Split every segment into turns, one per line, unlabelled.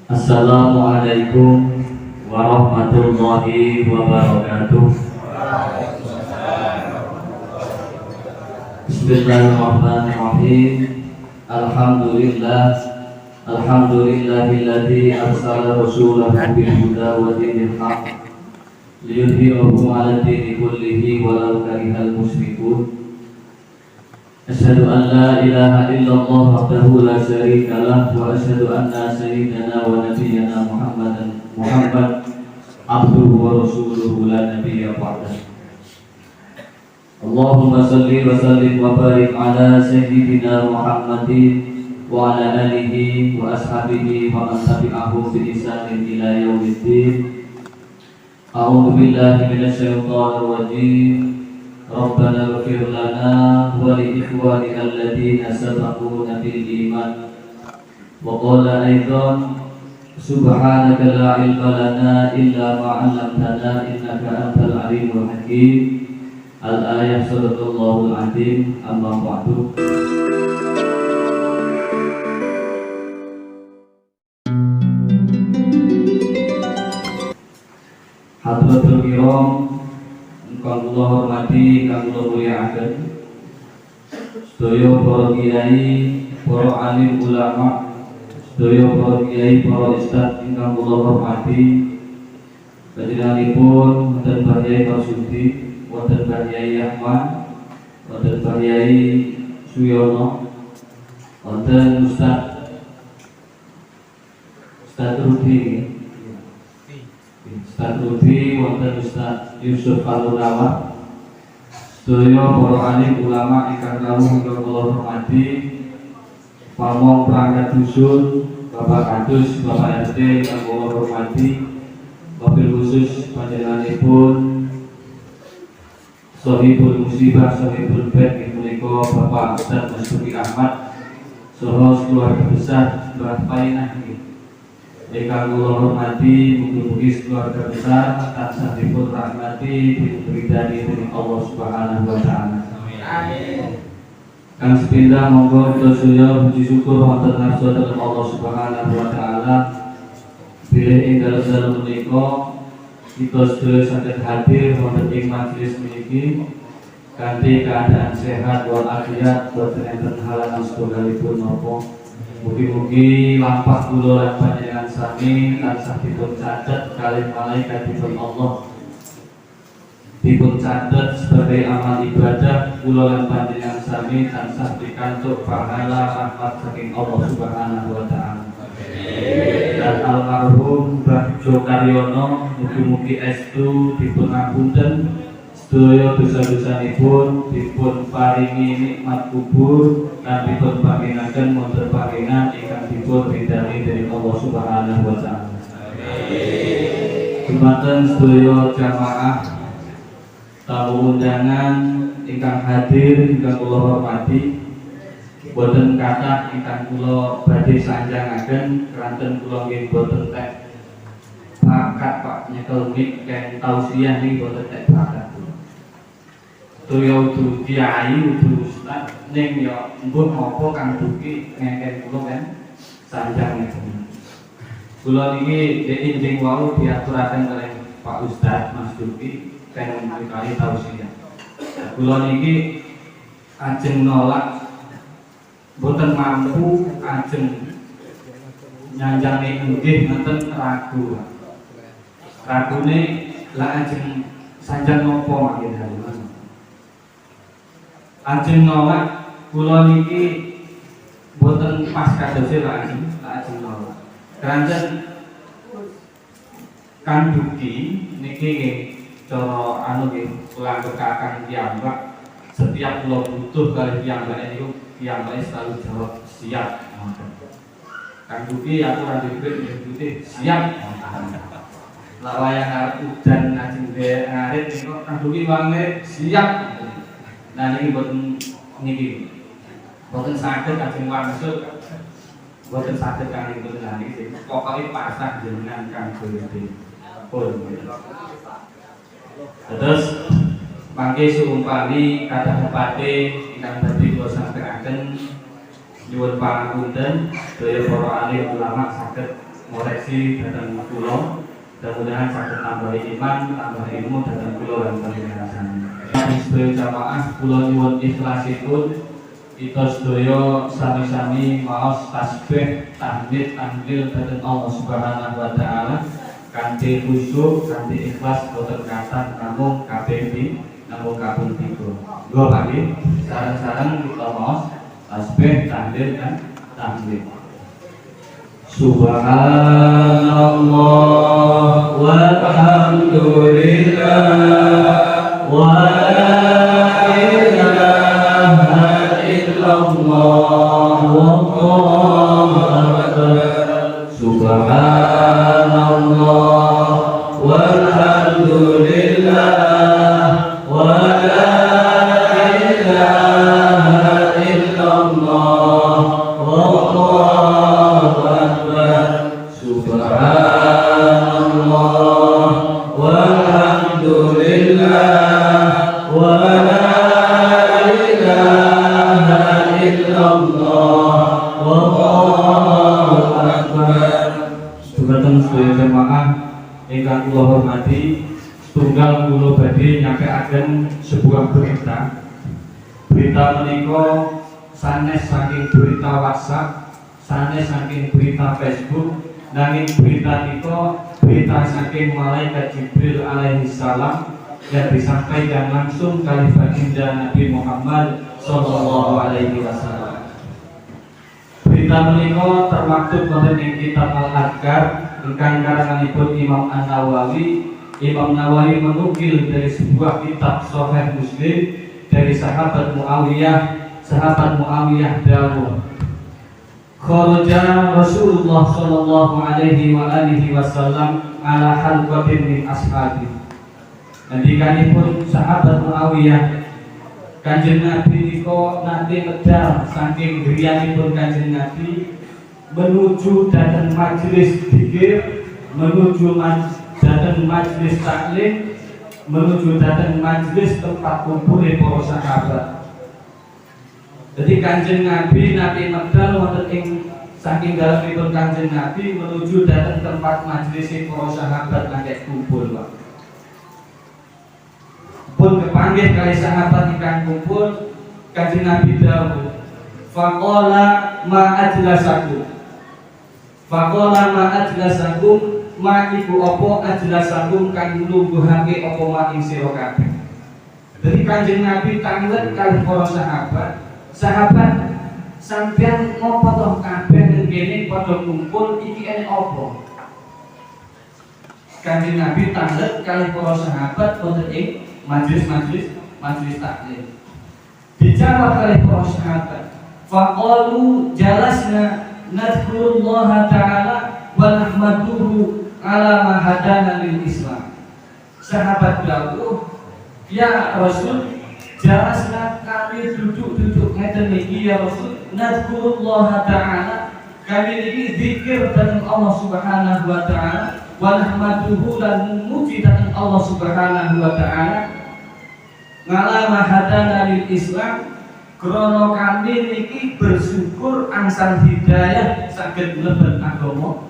Assalamualaikum warahmatullahi wabarakatuh. Bismillahirrahmanirrahim. Alhamdulillahilladzi arsala rasulahu bil huda wa dinil haqq liyudhhirahu 'ala dini kullihi walau karihal musyrikun. Asyhadu an la ilaha illallah wahdahu la syarika lah wa asyhadu anna sayyidana wa nabiyyana Muhammad abduhu wa rasuluhu la nabiyya ba'dah. Allahumma salli wa sallim wa barik ala sayyidina Muhammadin wa ala alihi wa ashabihi wa man tabi'ahum bi ihsanin ila yaumiddin. A'udzu billahi minasy syaithanir rajim. Rabbana ighfir lana wa li ikhwanina alladziina sabaquna bil iman. Wa qala aidan subhanaka la ilma lana illa ma 'allamtana innaka antal alimul hakim. Al-ayah sadaqallahul azim. Amma ba'du. Hadratul kiram kang kula hormati, kang kula mulyakaken, sedaya para kiai, para alim ulama, sedaya para kiai, para ustaz ingkang kula hormati, panjenenganipun wonten Mbah Yai Marsudi, wonten Mbah Yai Ahmad, wonten Mbah Yai Suyono, wonten Ustaz Rudi, Ustaz Rudi, wonten Ustaz Yusuf Al-Unawa, sedaya para alim ulama ingkang kawuh kula hormati, pamong perangkat dusun, Bapak Kadus, Bapak RT ingkang kula hormati, wabil khusus panjenenganipun Sohibul Musibah, Sohibul Bed, menika Bapak Ustaz Masyuki Ahmad, saha keluarga besar Mbah Painah ingkang kula hormati, mugi-mugi keluarga besar tansah dipun rahmati, diberi dening Allah Subhanahu wa taala. Amin. Kang sepindah monggo kita sedaya puji syukur wonten ngarsa dhateng Allah Subhanahu wa taala. Bilih ing dalem menika kita sedaya saged hadir wonten ing majelis meniki kanthi keadaan sehat walafiat, boten enten halangan setunggalipun napa. Mugi-mugi lampah kula lan panjenengan sami tansah dipun catet kalih malaikatipun Allah, dipun catet sebagai amal ibadah kula lan panjenengan sami tansah pikantuk pahala rahmat saking Allah Subhanahu wa taala. Dan almarhum Mbah Jo Karyono mugi-mugi estu dipun ngapunten sedaya dosa-dosanipun, dipun paringi nikmat kubur lan dipun paringaken wonten paringan ingkang dipun ridhani dening Allah Subhanahu wa taala. Amin. Dumateng sedaya jamaah tamu undangan ingkang hadir ingkang kula hormati, boten kathah ingkang kula badhe sanjangaken keranten kula nggih boten tek bakat Pak nyekel mik keng tausiah niki boten tek bakat. Toyo udu kiai udu ustaz ning ya mbuh apa kang duki ngeken kula kan sanjang niku. Kula niki enjing wau diaturaken kalih Pak Ustaz Mas Duki keng kali tausiah. Kula niki ajeng nolak boten mampu, ajeng nyanjane nggih ngoten ragu. Ragune la ajeng sanjang napa mangke dalem. Ajeng nolak kula niki boten pas kadose la ajeng nolak. Keranten Kang Duki niki nggih cara anu nggih kula kekakan piyambak, setiap kula butuh kali piyambak niku piyambake selalu jawab siap. Kang Duki aku ora duwe siap. Lah wayah arep udan ajeng ngarit niku Kang Duki wange siap. Nah niki boten niki boten saged ajeng wangsul, boten saged kang niku niki pokoke pasrah jenengan Kang Duki. Pun. Terus mangke suumpami kathah pepathe ingkang badhe kula sampaiken nyuwun pangapunten sedaya para alim ulama saged koreksi datang kula. Mudah-mudahan saged tambah iman, tambah ilmu datang kula lan panjenengan. Sedaya jamaah kula nyuwun ikhlasipun kita sedaya sami-sami maos tasbih, tahmid, tahlil datang Allah Subhanahu wa taala kanthi khusyuk, kanthi ikhlas boten katan namung kabeh namung kaping 3. Nggo Pak nggih, sareng-sareng kita maos tasbih, tahlil dan tahmid. Subhanallah walhamdulillah wa la ilaha illallah wallahu akbar. Subhanallah walhamdulillah wa la ilaha illallah wallahu akbar. Subhanallah walhamdulillah wa la ilaha illallah wallahu akbar. Dumateng sedaya jemaah ingkang kula hormati, setunggal kula badhe nyampekaken sebuah berita. Berita menika sanes saking berita WhatsApp, sanes saking berita Facebook, nanging berita nika berita saking malaikat Jibril alaihi salam yang disampaikan langsung kali baginda Nabi Muhammad sallallahu alaihi wasallam. Berita menika termaktub wonten ing kitab Al-Adhkar ingkang karanganipun Imam An-Nawawi. Imam Nawawi menukil dari sebuah kitab Sahih Muslim dari sahabat Muawiyah dawuh, kharaja Rasulullah sallallahu alaihi wa alihi wasallam ala halqatin min ashabi. Nandikanipun sahabat Muawiyah, Kanjeng Nabi niko nanti medal saking griyanipun Kanjeng Nabi menuju datang majelis dzikir, menuju datang majelis taklim, menuju datang majelis tempat kumpul para sahabat. Jadi Kanjeng Nabi medal wonten ing saking dalemipun Kanjeng Nabi menuju datang tempat majelis para sahabat nangge kumpul, Pak. Pun kepanggih kali sahabat ingkang kumpul, Kanjeng Nabi dawuh, faqala ma ajlasakum ma iku apa ajlasakum kang nungguhake apa ma ing sira kabeh. Dadi Kanjeng Nabi tangglet kali para sahabat sampeyan ngopo to kabeh ning kene padha kumpul iki ene apa? Kanjeng Nabi tangglet kali para sahabat wonten ing majelis taklim. Dijawab oleh para sahabat, faqalu jalasna nadhkurullaha ta'ala wa nahmaduhu ala ma hadana lil Islam. Sahabat dawuh, ya Rasul, jalasna kami duduk ngeten niki ya Rasul, nadhkurullaha ta'ala, kami niki zikir dengan Allah Subhanahu wa ta'ala, wa nahmaduhu lan memuji dengan Allah Subhanahu wa ta'ala ngala mahadana lil Islam, krana kami niki bersyukur angsal hidayah saged mlebet agama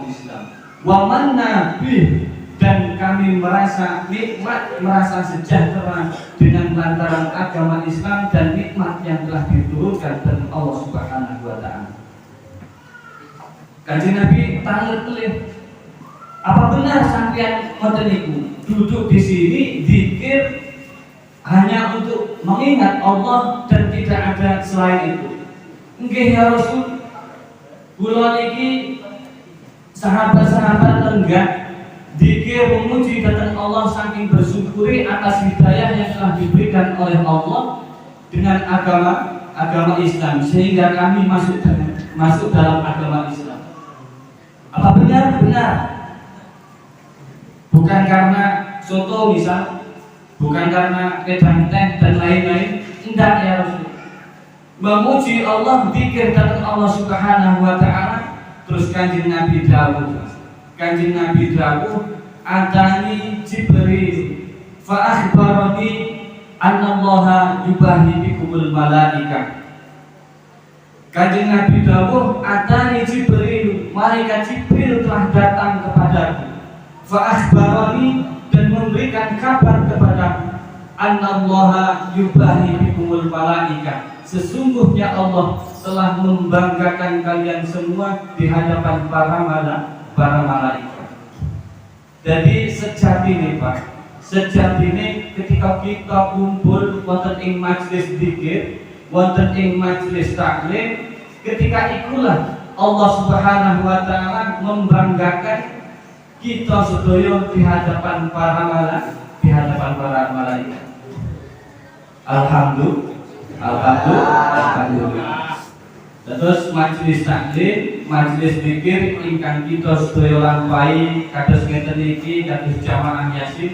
Islam. Wa manna bih, dan kami merasa nikmat, merasa sejahtera dengan lantaran agama Islam dan nikmat yang telah diturunkan dari Allah Subhanahu wa ta'ala. Kanjeng Nabi tanggel pelih, apa benar sampeyan ngoten niku duduk di sini zikir hanya untuk mengingat Allah dan tidak ada selain itu? Nggih ya Rasul, kula niki sahabat-sahabat lenggah zikir memuji dhateng Allah saking bersyukuri atas hidayah yang telah diberikan oleh Allah dengan agama Islam, sehingga kami masuk dalam agama Islam. Apa benar? Bukan karena soto misal, bukan karena wedang teh dan lain-lain. Tidak ya Rasul. Memuji Allah, zikir datang Allah Subhanahu wa ta'ala. Terus Kanjeng Nabi dawuh, atani Jibril fa akhbarani annallaha yubahi bikumul malaikah. Kanjeng Nabi dawuh, atani Jibril, malaikat Jibril telah datang kepadaku. Fa akhbarani, dan memberikan kabar kepadaku, annallaha yubahi bikumul malaika, sesungguhnya Allah telah membanggakan kalian semua di hadapan para malaikat. Jadi sejatine Pak, sejatine ketika kita kumpul wonten ing majelis dzikir, wonten ing majelis taklim, ketika ikulah Allah Subhanahu wa taala membanggakan kita sedaya di hadapan para malaikat. Alhamdulillah. Terus majelis taklim, majelis dzikir ingkang kita sedaya lampahi kados ngeten iki, kados jamaah yasin.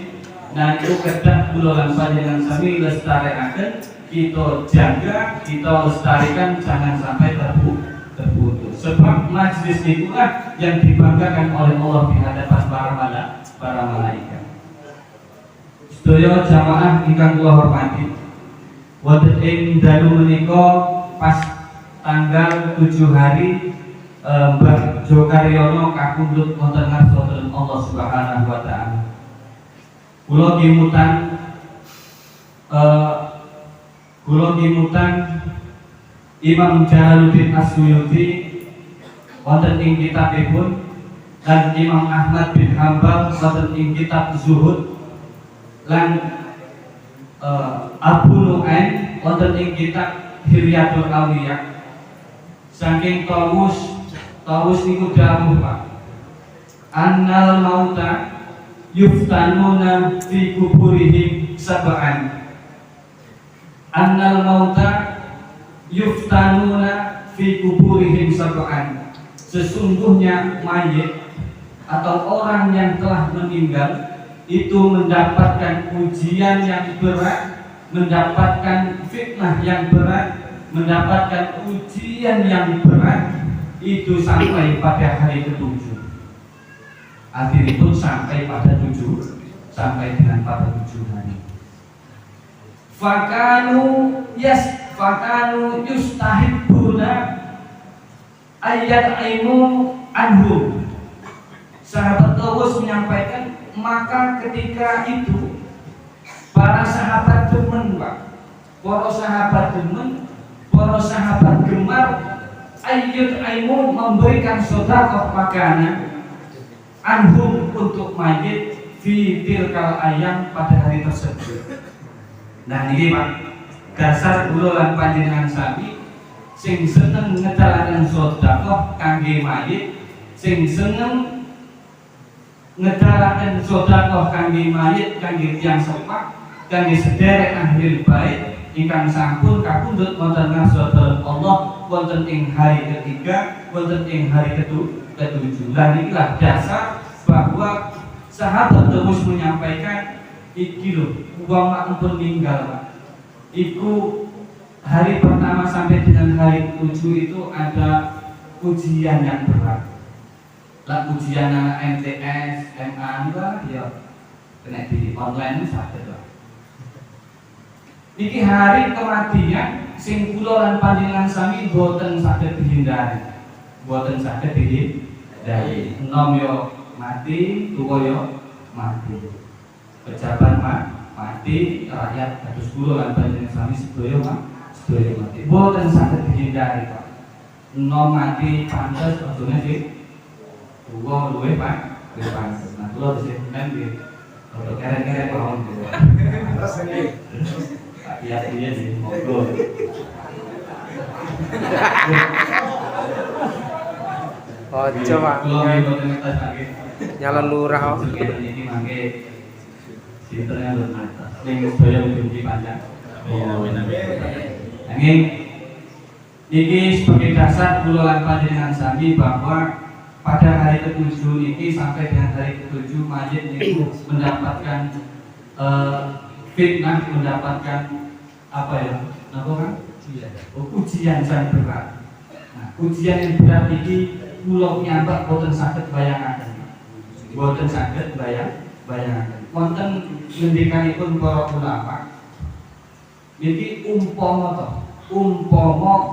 Nah itu kedah kula lan panjenengan sami lestarekaken, kita jaga, kita lestarikan, jangan sampai terputus. Sebab majelis itulah yang dibanggakan oleh Allah di hadapan para malaikat. Sedaya jamaah ingkang kula hormati, wonten ing dalu menika pas tanggal 7 hari Mbah Jokaryono kapundhut wonten ngarsa Allah Subhanahu wa taala. Kula gimutan Imam Jalaluddin As-Suyuti wonten ing kitabipun, dan Imam Ahmad bin Hambal wonten ing kitab Zuhud, lan Abu Nu'aim wonten ing kitab Hilyatul Awliya. Saking Tawus niku dawuh Pak, annal mauta yuftanuna fi kuburihim sab'an. Annal mauta yuftanuna fi kuburihim sab'an. Sesungguhnya mayit atau orang yang telah meninggal itu mendapatkan ujian yang berat, mendapatkan fitnah yang berat, mendapatkan ujian yang berat itu sampai pada hari ke-7. Akhirnya pun sampai pada 7, sampai dengan pada 7 hari. Fakanu yustahibbuna ayat aimu anhum. Sahabat Tawus menyampaikan, maka ketika itu para sahabat demen Pak, para sahabat gemar ayyut aimu memberikan sedekah makanan anhum untuk mayit fi tilkal ayam pada hari tersebut. Nah ini Pak, dasar kula lan panjenengan sami sing seneng ngedalaken sedekah kangge mayit, sing seneng ngedalaken sedekah kangge mayit, kangge tiyang sepak, kangge sederek ahlul bait ingkang sampun kapundhut wonten ngarsa Allah wonten ing hari ketiga, wonten ing hari ke-7. Lah inilah dasar bahwa sahabat terus menyampaikan iki lho, wong mak ampun ninggal Pak. Iku hari pertama sampai dengan hari ke-7 itu ada ujian yang berat. Lah ujian anak MTS, MA juga ya kena di online sakit Pak. Niki hari kematian sing kula lan panjenengan sami boten saged dihindari. Boten saged dihindari. Enom yo mati, tuwa yo mati. Pejabat mati, rakyat kados kula lan panjenengan sami sedaya mati. Boten saged dihindari, Pak. Enom mati pantes maksudnya sih. Tuwa luwe Pak, luwe pantes. Nah kula disini nggih. Kalau keren-keren mawon gitu. Iya sih, monggo.
Oh, coba nyalon lurah.
Ini mangke sinternya lur atas. Ning sedaya mugi panjang. Amin. Iki sebagai dasar kula lan panjenengan sami bahwa pada hari ke-7 ini sampai dengan hari ke-7 mayit niku mendapatkan fitnah, mendapatkan apa ya? Napa kan? Ujian yang berat. Nah, ujian yang berat ini kula nyambak boten saged bayangaken. Boten saged bayangaken. Wonten ngendikanipun para ulama, iki umpama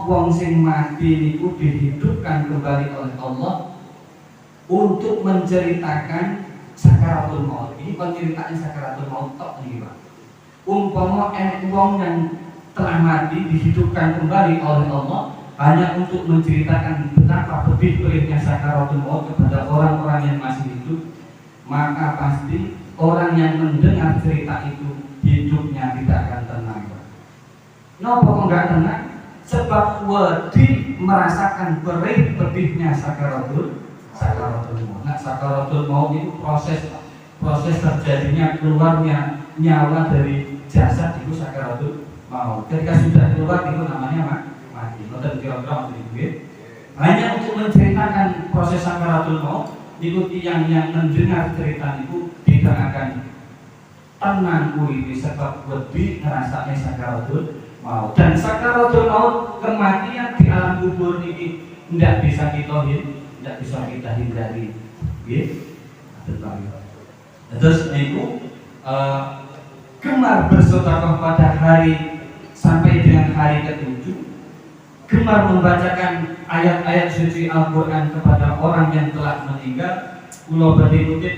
wong sing mati niku dihidupkan kembali oleh Allah,
untuk menceritakan sakaratul maut. Ini penceritaan sakaratul maut tok niki, Pak. Umpama enek wong yang telah mati dihidupkan kembali oleh Allah hanya untuk menceritakan betapa pedih-pedihnya sakaratul maut kepada orang-orang yang masih hidup, maka pasti orang yang mendengar cerita itu hidupnya tidak akan tenang. Kenapa kok nggak tenang? Sebab wedi merasakan perih pedihnya sakaratul maut. Nah, sakaratul maut itu proses terjadinya keluarnya nyawa dari jasad itu sakaratul maut. Ketika sudah keluar itu namanya mati. Noten kira-kira itu. Hanya untuk menceritakan proses sakaratul maut, ikuti yang mendengar cerita itu tidak akan tenang uripe sebab wedi ngrasake sakaratul maut. Dan sakaratul maut, kematian di alam kubur ini tidak bisa kita hindari. Nggih. Terus niku gemar bersedekah pada hari sampai dengan hari ke-7, gemar membacakan ayat-ayat suci Al-Qur'an kepada orang yang telah meninggal. Kula badhe kutip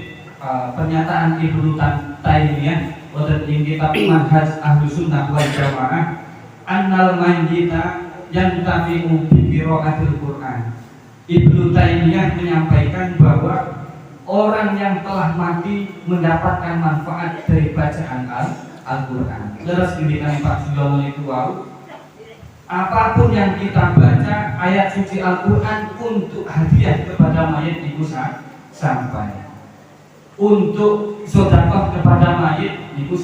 pernyataan Ibnu Taimiyah wonten ing kitab Manhaj Ahlus Sunnah wal Jamaah, annal mayyita yantafi'u bi qira'atil Qur'an. Ibnu Taimiyah menyampaikan bahwa orang yang telah mati mendapatkan manfaat dari bacaan Al-Qur'an. Terus ngendikan Pak Suyono itu apapun yang kita baca ayat suci Al-Qur'an untuk hadiah kepada mayit itu sampai. Untuk sedekah kepada mayit itu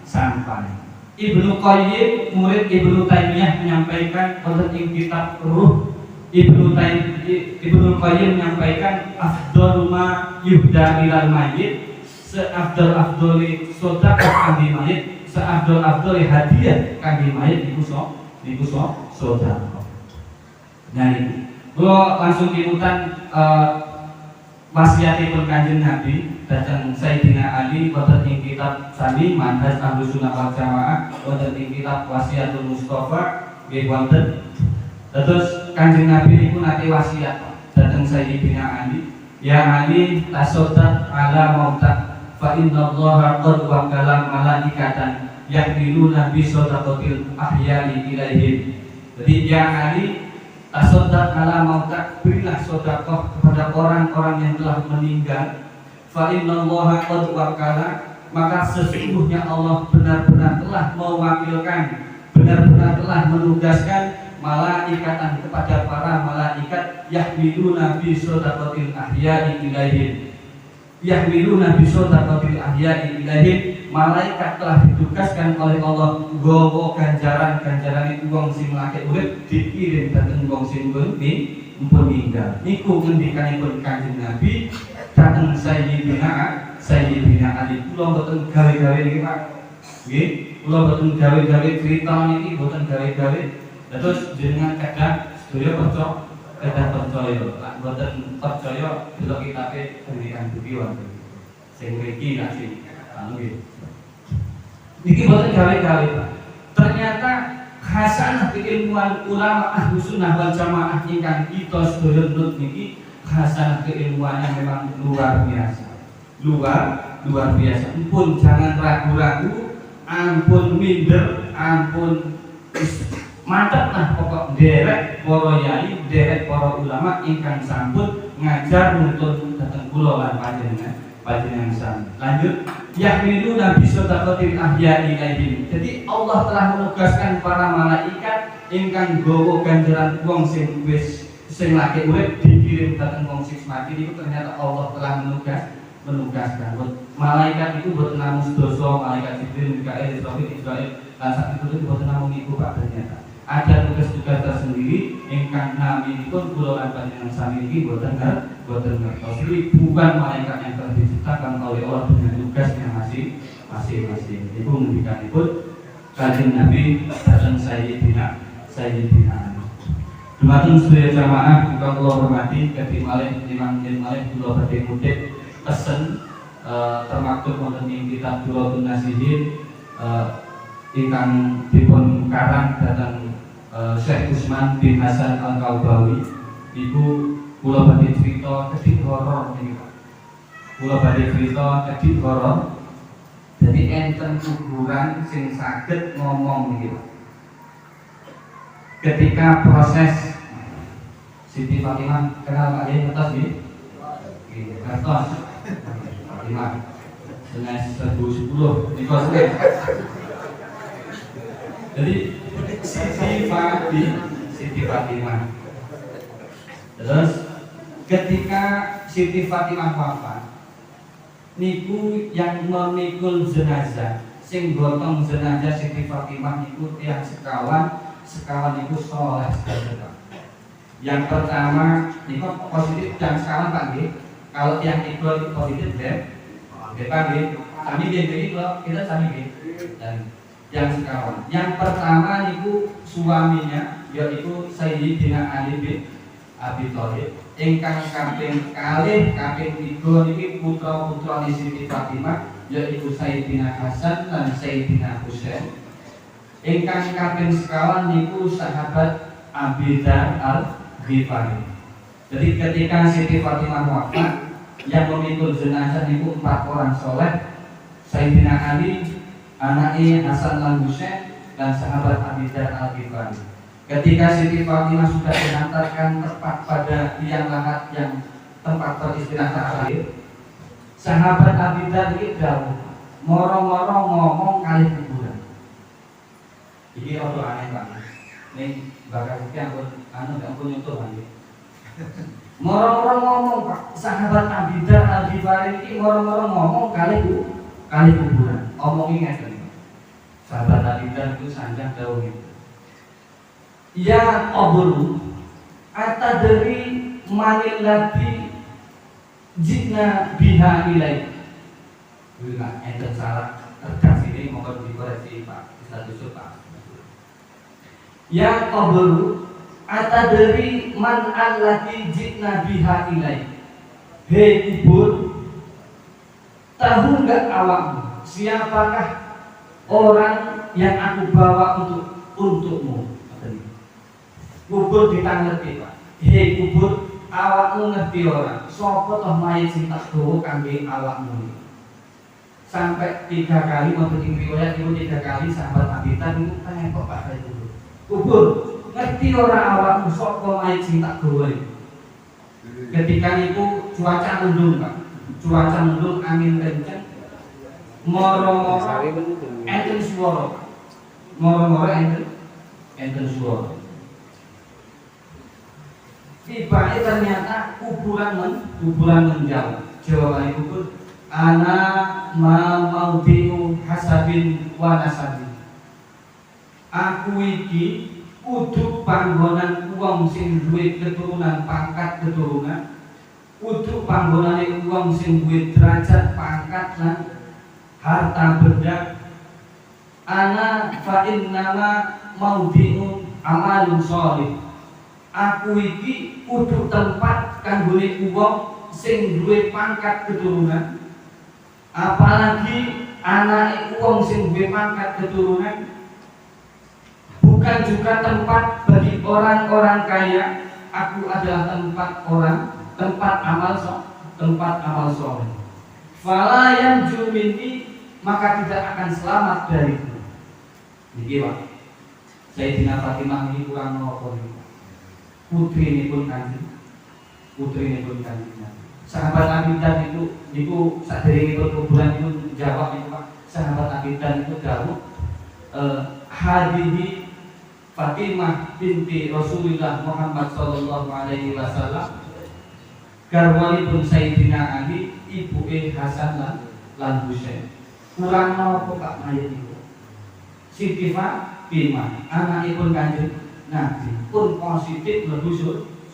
sampai. Ibnu Qayyim murid Ibnu Taimiyah menyampaikan wonten ing kitab Ruh, Ibnu Qayyim menyampaikan afdhalu ma yuhda ilal mayyit, seafdal-afdali sedekah kangge mayit, seafdal-afdali hadiah kangge mayit niku sedekah. Nah iki kula langsung kimutan wasiatipun Kanjeng Nabi dhateng Sayyidina Ali wonten ing kitab sami Manhaj Ahlus Sunnah wal Jamaah, wonten ing kitab Wasiatul Mustofa nggih wonten. Terus Kanjeng Nabi niku nate wasiat dhateng Sayyidina Ali, ya Ali tasaddaq ala mautak fa innallaha qad wakala malaikatan yahmiluna bi sadaqatil ahya'i ilaihim. Jadi ya Ali tasaddaq ala mautak, berilah sedekah kepada orang-orang yang telah meninggal. Fa innallaha qad wakala, maka sesungguhnya Allah benar-benar telah mewakilkan, benar-benar telah menugaskan malaikatan kepada para malaikat yahmiluna bi sadaqatil ahya'i ilaihim. Yahmiluna bi sadaqatil ahya'i ilaihim, malaikat telah ditugaskan oleh Allah nggawa ganjaran itu wong sing lagi urip dikirim dhateng wong sing meninggal. Niku ngendikanipun Kanjeng Nabi dhateng Sayyidina Ali. Kula mboten gawe-gawe niki Pak. Nggih, kula mboten gawe-gawe cerita niki, mboten gawe-gawe. Terus jenengan kadang sedaya percaya, lan mboten percaya delok kitabe pendidikan budi wonten. Sing mriki lak sing nggih. Niki mboten gawe-gawe, Pak. Ternyata hasanah keilmuan ulama Ahlus Sunnah wal Jamaah ingkang kita sedaya nut niki hasanah keilmuannya memang luar biasa. Luar biasa. Ampun jangan ragu-ragu, ampun minder, ampun mantap lah pokok derek para yai, derek para ulama ingkang sampun ngajar nuntun dhateng kula lan panjenengan sami. Lanjut, yahmilu nabi sadaqatil ahya'i ilaihim. Jadi Allah telah menugaskan para malaikat ingkang nggawa ganjaran wong sing lagi urip dikirim dhateng wong sing mati. Itu ternyata Allah telah menugaskan. Malaikat itu boten namung dosa, malaikat Jibril, Mikail, Israfil, lan sak itu boten namung iku Pak, ternyata ada tugas-tugas tersendiri ingkang naminipun kula lan panjenengan sami iki boten ngertos. Ribuan malaikat yang telah diciptakan oleh Allah dengan tugasnya masing-masing. Ibu ngendikanipun Kanjeng Nabi dhateng Sayyidina Ali. Dumateng sedaya jamaah ingkang kula hormati, kedhi malih kula badhe kutip pesen termaktub wonten ing kitab Durratun Nasihin ingkang dipun karang dhateng Syekh Utsman bin Hasan Al-Kaubawi. Iku kula badhe crita kedhit horor niki Pak. Kula badhe crita kedhit horor. Jadi enten kuburan sing saged ngomong niki Pak. Ketika proses Siti Fatimah kenal Pak Yai Kertas nggih? Nggih, Kertas. Fatimah. Senes 2010 niku sing. Jadi Siti Fatimah. Terus ketika Siti Fatimah wafat, niku yang memikul jenazah, sing gotong jenazah Siti Fatimah niku tiyang sekawan niku soleh sekali Pak. Yang pertama niku positif dan sekawan Pak nggih. Kalau yang ikut itu positif deh. Nggih Pak nggih. Kami nggih kalau kita sami nggih. Dan yang sekawan. Yang pertama niku suaminya yaitu Sayyidina Ali bin Abi Thalib. Ingkang kaping kalih kaping 3 niki putra-putrane Siti Fatimah yaitu Sayyidina Hasan dan Sayyidina Husain. Ingkang kaping sekawan niku sahabat Abi Dzar Al-Ghifari. Jadi ketika Siti Fatimah wafat, yang memikul jenazah niku 4 orang soleh, Sayyidina Ali, anaknya Hasan dan Husain, dan sahabat Abi Dzar Al-Ghifari. Ketika Siti Fatimah sudah dihantarkan tepat pada liang lahat yang tempat peristirahatan akhir, sahabat Abi Dzar ini dawuh, moro-moro ngomong kali kuburan. Ini rada aneh Pak. Ning bakal iki ampun nyutul Pak. Moro-moro ngomong Pak, sahabat Abi Dzar Al-Ghifari iki moro-moro ngomong kali kuburan. Omongi ngeten. Sahabat Abi Dzar itu sanjang dawuh gitu. Ya qabru atadri manil ladzi jina biha ilai. Bila enten salah redaksi ini mohon dikoreksi Pak, bisa tusuk Pak. Ya qabru atadri man alladzi jina biha ilai. Hei kubur, tahu enggak awakmu siapakah orang yang aku bawa untukmu? Kubur ditangerti Pak. Hei kubur, awakmu ngerti ora? Sapa toh mayit sing tak gawa kangge awakmu? Sampai 3 kali wonten ing riwayat itu 3 kali sahabat Abi Dzar niku tanya kok Pak kubur. Kubur, ngerti ora awakmu sapa mayit sing tak gawa? Ketika niku cuaca mendung Pak. Cuaca mendung, angin kenceng. Moro-moro enten swara. Moro-moro enten swara. Tiba ternyata kuburan menjawab. Jawaban kubur, ana maudhi'u hasabin wa nasabin. Aku iki kudu panggonan wong sing duwe keturunan pangkat keturunan, kudu panggonane wong sing duwe derajat pangkat lan harta benda. Ana fa innama maudhi'u amalun sholih. Aku iki kudu tempat kanggone wong sing duwe pangkat keturunan, apalagi anak wong sing duwe pangkat keturunan. Bukan juga tempat bagi orang-orang kaya. Aku adalah tempat amal soleh. Fala yanju minni, maka tidak akan selamat dariku. Niki Pak, Sayyidina Fatimah ini kurang nopo putri ini pun kanjeng. Sahabat Abi Dzar itu niku saderengipun kuburan itu jawab itu Pak. Sahabat Abi Dzar itu dawuh, hadihi Fatimah binti Rasulullah Muhammad sallallahu alaihi wasallam. Garwanipun Sayyidina Ali, ibuke Hasan lan Husain. Kurang napa Pak mayit niku? Siti Fatimah anakipun kanjeng Nabi pun positif mlebu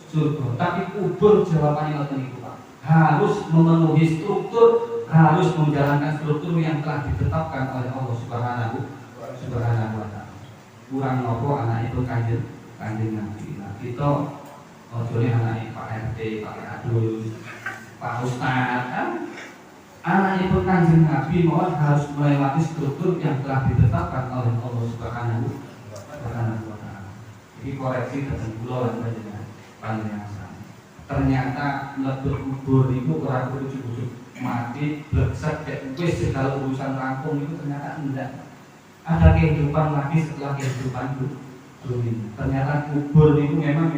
surga, tapi kubur jawabannya ngoten niku Pak. Harus memenuhi struktur, harus menjalankan struktur yang telah ditetapkan oleh Allah Subhanahu wa taala. Kurang nopo anak itu kanjeng Nabi. Nah, kita ojone anak Pak RT, Pak Adul, Pak Ustaz kan anak itu kanjeng Nabi mohon harus melewati struktur yang telah ditetapkan oleh Allah Subhanahu wa taala. Jadi koreksi tentang pulau dan panjenengan. ternyata mlebet kubur itu ora ujug-ujug mati blekset kayak wis segala urusan rampung itu ternyata enggak. Ada kehidupan lagi setelah kehidupan dunia. Ternyata kubur itu memang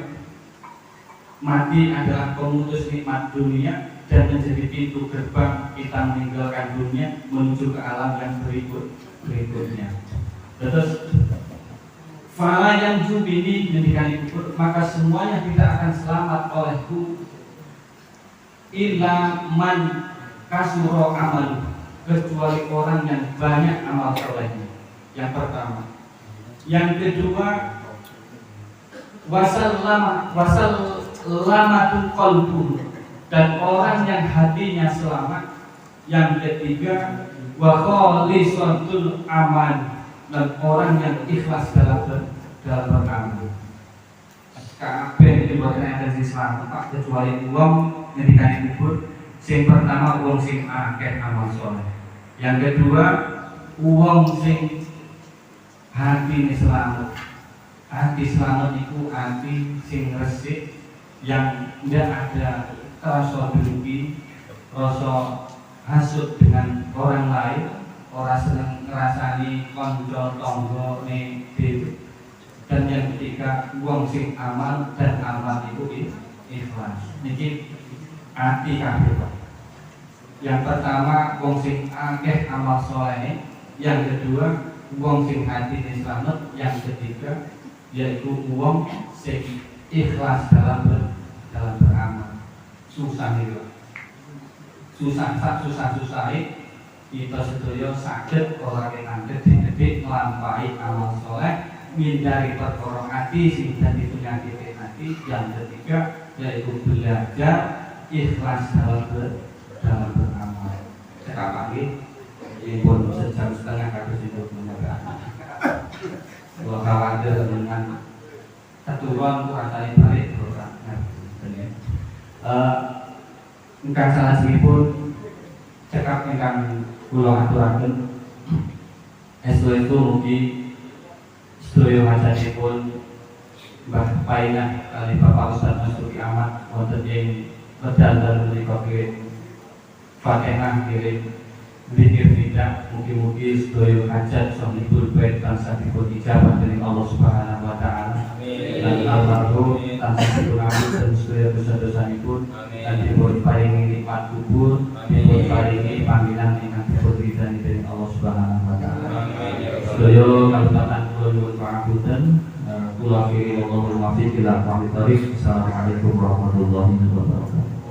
mati adalah pemutus nikmat dunia dan menjadi pintu gerbang kita meninggalkan dunia menuju ke alam yang berikutnya. Terus fala yang jubini mendikani kubur, maka semuanya tidak akan selamat olehku illa man kasuro amal, kecuali orang yang banyak amal solehnya. Yang pertama. Yang kedua, wasallamatul qalbu, dan orang yang hatinya selamat. Yang ketiga, wa khalisatul amal, dan orang yang ikhlas dalam beramal. Kabeh iki boten enten sing selamat Pak, kecuali wong ngendikane kubur. Sing pertama wong sing akeh amal saleh. Yang kedua wong sing hati ini selamat. Hati selamat itu hati sing resik, yang tidak ada rasa dengki, rasa hasud dengan orang lain, orang seneng ngerasani konco tonggo ning dhewe. Dan yang ketiga wong sing amal, dan amal itu ikhlas. Niki hati kabeh Pak. Yang pertama wong sing akeh amal saleh, yang kedua wong sing hatine slamet, yang ketiga yaitu wong sing ikhlas dalam beramal. Susah itu. Susah kita sedaya saged ora kenangket dhewe nglampahi amal saleh, ngindari perkara ati sing dadi penyakit hati. Yang ketiga yaitu belajar ikhlas dalam beramal. Cekap lagi ini pun sejam setengah habis itu menyebabkan kalau khawatir dengan keturun rasanya balik engkang salah pun cekap engkang kula aturaken itu mugi sedaya macanipun Mbah Painah kali Bapak Ustaz Mas Duki Ahmad wonten ing pedal menika Fatihah kirim zikir tidak, mugi-mugi sedaya hajat sahibul bait tansah dipun ijabah dening Allah Subhanahu wa taala. Dan almarhum tansah dipun ampun dan sedaya dosa-dosanipun, dan dipun paringi nikmat kubur, dipun paringi panggilan ingkang dipun ridani dening Allah Subhanahu wa taala. Sedaya kalebatan kula nyuwun pangapunten, kula akhiri wa qul muwaffiq ila aqwamit thoriq. Assalamualaikum warahmatullahi wabarakatuh.